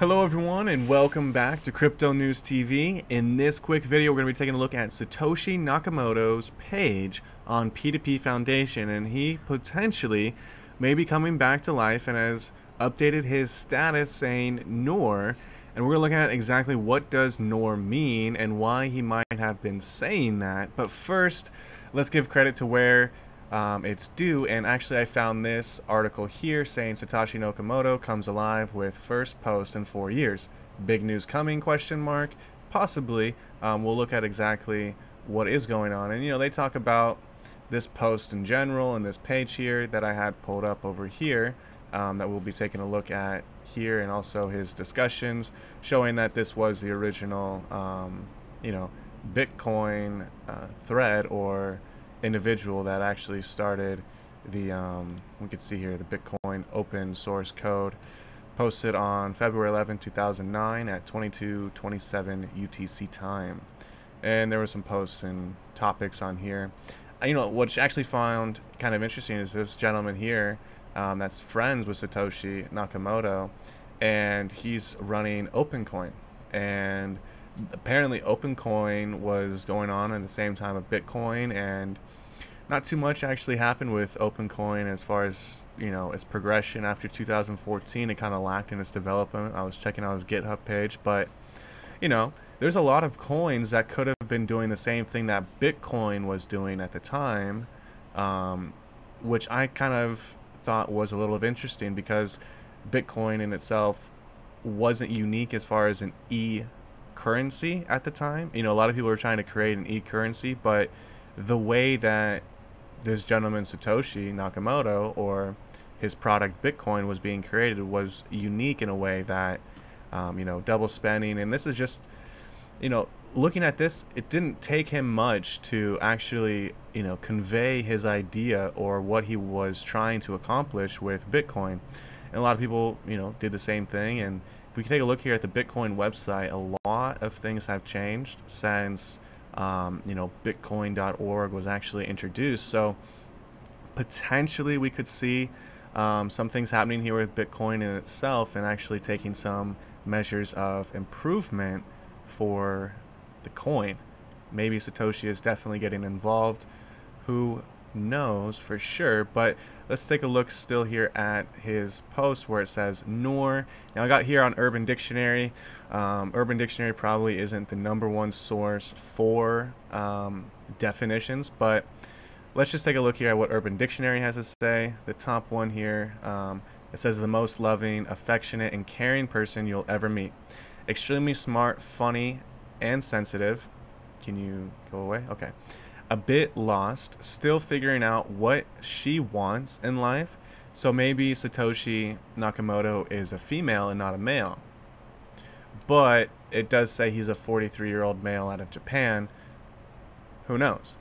Hello everyone and welcome back to Crypto News TV. In this quick video we're going to be taking a look at Satoshi Nakamoto's page on P2P Foundation, and he potentially may be coming back to life and has updated his status saying nour, and we're going to look at exactly what does nour mean and why he might have been saying that. But first, let's give credit to where it's due, and actually I found this article here saying Satoshi Nakamoto comes alive with first post in 4 years. Big news coming, question mark? Possibly. We'll look at exactly what is going on, and they talk about this post in general and this page here that I had pulled up over here that we'll be taking a look at here, and also his discussions showing that this was the original Bitcoin thread or individual that actually started the we could see here the Bitcoin open source code, posted on February 11, 2009 at 22:27 UTC time. And there were some posts and topics on here. What I actually found kind of interesting is this gentleman here that's friends with Satoshi Nakamoto, and he's running OpenCoin, and apparently OpenCoin was going on at the same time of Bitcoin, and not too much actually happened with OpenCoin as far as its progression after 2014. It kind of lacked in its development. I was checking out his GitHub page, but there's a lot of coins that could have been doing the same thing that Bitcoin was doing at the time, which I kind of thought was a little interesting, because Bitcoin in itself wasn't unique as far as an currency at the time. A lot of people were trying to create an currency, but the way that this gentleman Satoshi Nakamoto, or his product Bitcoin, was being created was unique in a way that double spending. And this is just looking at this, it didn't take him much to actually convey his idea or what he was trying to accomplish with Bitcoin. And a lot of people did the same thing. And if we can take a look here at the Bitcoin website, a lot of things have changed since Bitcoin.org was actually introduced. So potentially we could see some things happening here with Bitcoin in itself, and actually taking some measures of improvement for the coin. Maybe Satoshi is definitely getting involved. Who knows for sure? But let's take a look still here at his post where it says nour. Now I got here on Urban Dictionary. Urban Dictionary probably isn't the #1 source for definitions, but let's just take a look here at what Urban Dictionary has to say. The top one here, it says the most loving, affectionate, and caring person you'll ever meet. Extremely smart, funny, and sensitive. Can you go away? Okay. A bit lost, still figuring out what she wants in life. So maybe Satoshi Nakamoto is a female and not a male. But it does say he's a 43-year-old male out of Japan. Who knows?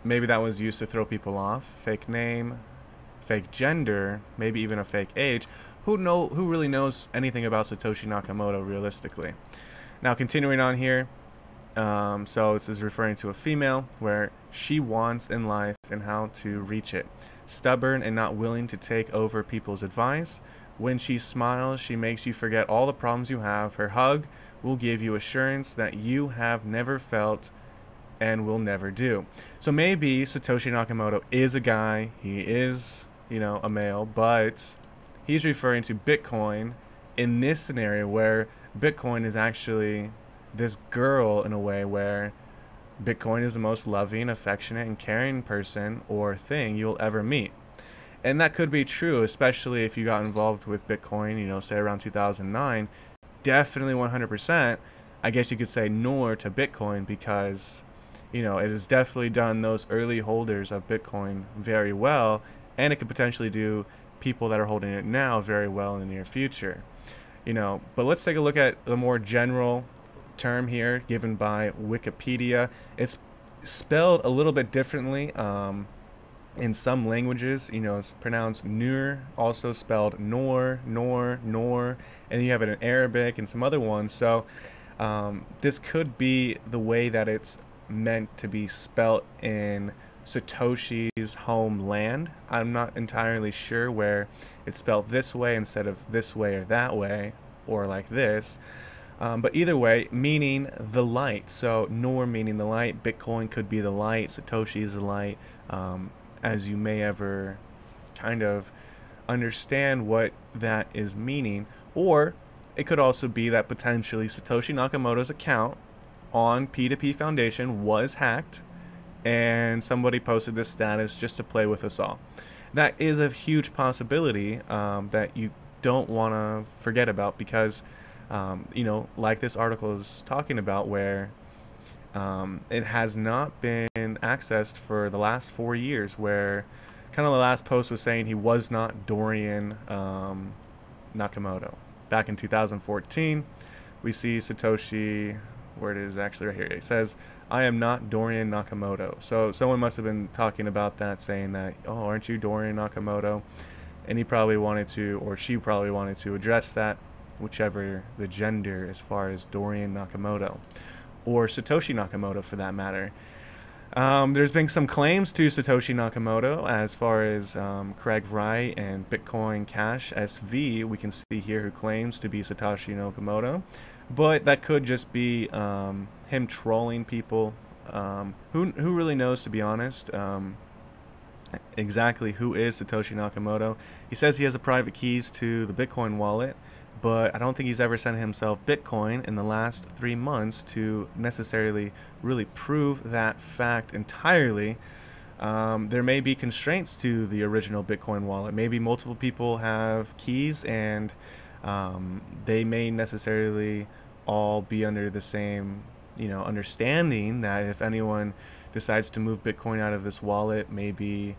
Maybe that was used to throw people off. Fake name, fake gender, maybe even a fake age. Who really knows anything about Satoshi Nakamoto realistically? Now continuing on here. So this is referring to a female, where she wants in life and how to reach it. Stubborn and not willing to take over people's advice. When she smiles, she makes you forget all the problems you have. Her hug will give you assurance that you have never felt and will never do. So maybe Satoshi Nakamoto is a guy. He is, a male, but he's referring to Bitcoin in this scenario, where Bitcoin is actually this girl in a way, where Bitcoin is the most loving, affectionate, and caring person or thing you'll ever meet. And that could be true, especially if you got involved with Bitcoin, say around 2009. Definitely 100%, I guess you could say nour to Bitcoin, because it has definitely done those early holders of Bitcoin very well, and it could potentially do people that are holding it now very well in the near future. But let's take a look at the more general term here given by Wikipedia. It's spelled a little bit differently in some languages. It's pronounced nour, also spelled nour, and then you have it in Arabic and some other ones. So this could be the way that it's meant to be spelt in Satoshi's homeland. I'm not entirely sure where it's spelled this way instead of this way or that way. or like this. But either way, meaning the light. So nour meaning the light, Bitcoin could be the light, Satoshi is the light. As you may ever kind of understand what that is meaning. Or it could also be that potentially Satoshi Nakamoto's account on P2P Foundation was hacked and somebody posted this status just to play with us all. That is a huge possibility that you don't want to forget about, because you know, like this article is talking about, where it has not been accessed for the last 4 years, where kind of the last post was saying he was not Dorian Nakamoto. Back in 2014, we see Satoshi, where it is actually right here, it says, "I am not Dorian Nakamoto." So someone must have been talking about that, saying that, "Oh, aren't you Dorian Nakamoto?" And he probably wanted to, or she probably wanted to address that, whichever the gender, as far as Dorian Nakamoto or Satoshi Nakamoto for that matter. There's been some claims to Satoshi Nakamoto, as far as Craig Wright and Bitcoin Cash SV, we can see here, who claims to be Satoshi Nakamoto. But that could just be him trolling people. Who really knows, to be honest, exactly who is Satoshi Nakamoto. He says he has the private keys to the Bitcoin wallet, but I don't think he's ever sent himself Bitcoin in the last 3 months to necessarily really prove that fact entirely. There may be constraints to the original Bitcoin wallet. Maybe multiple people have keys, and they may necessarily all be under the same, you know, understanding that if anyone decides to move Bitcoin out of this wallet, maybe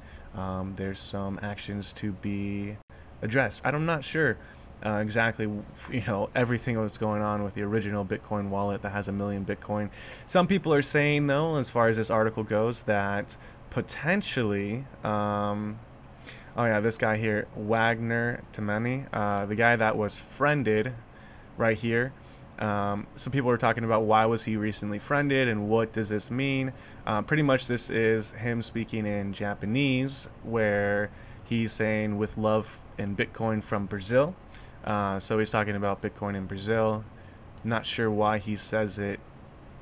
there's some actions to be addressed. I'm not sure exactly, you know, everything that's going on with the original Bitcoin wallet that has 1 million Bitcoin. Some people are saying, though, as far as this article goes, that potentially, oh yeah, this guy here, Wagner Tamani, the guy that was friended right here. Some people are talking about why was he recently friended and what does this mean. Pretty much this is him speaking in Japanese, where he's saying "with love and Bitcoin from Brazil." So he's talking about Bitcoin in Brazil. Not sure why he says it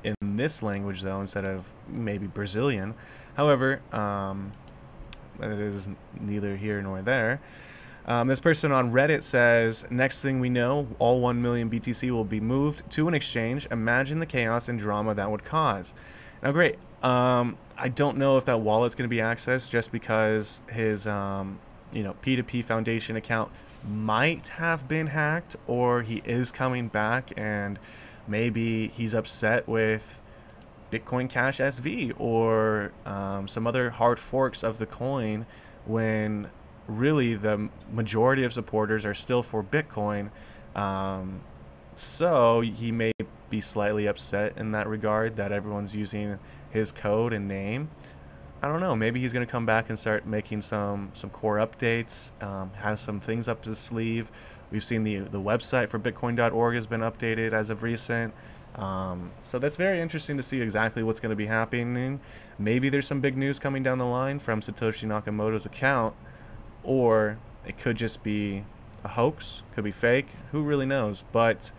in this language, though, instead of maybe Brazilian. However, it is neither here nor there. This person on Reddit says, "Next thing we know, all 1 million BTC will be moved to an exchange. Imagine the chaos and drama that would cause." Now, great. I don't know if that wallet's going to be accessed, just because his, you know, P2P Foundation account might have been hacked, or he is coming back and maybe he's upset with Bitcoin Cash SV or some other hard forks of the coin, when really the majority of supporters are still for Bitcoin. So he may be slightly upset in that regard that everyone's using his code and name. I don't know, maybe he's going to come back and start making some core updates, has some things up his sleeve. We've seen the website for bitcoin.org has been updated as of recent. So that's very interesting to see exactly what's going to be happening. Maybe there's some big news coming down the line from Satoshi Nakamoto's account, or it could just be a hoax, could be fake, who really knows. But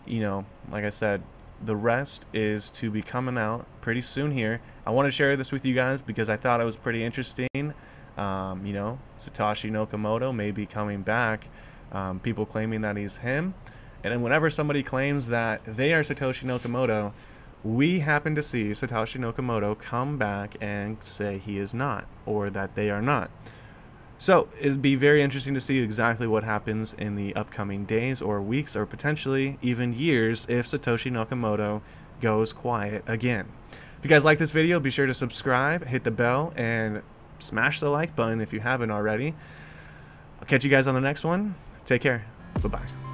you know, like I said, the rest is to be coming out pretty soon here. I want to share this with you guys because I thought it was pretty interesting. You know, Satoshi Nakamoto may be coming back, people claiming that he's him. And then whenever somebody claims that they are Satoshi Nakamoto, we happen to see Satoshi Nakamoto come back and say he is not, or that they are not. So it'd be very interesting to see exactly what happens in the upcoming days or weeks, or potentially even years, if Satoshi Nakamoto goes quiet again. If you guys like this video, be sure to subscribe, hit the bell, and smash the like button if you haven't already. I'll catch you guys on the next one. Take care. Bye-bye.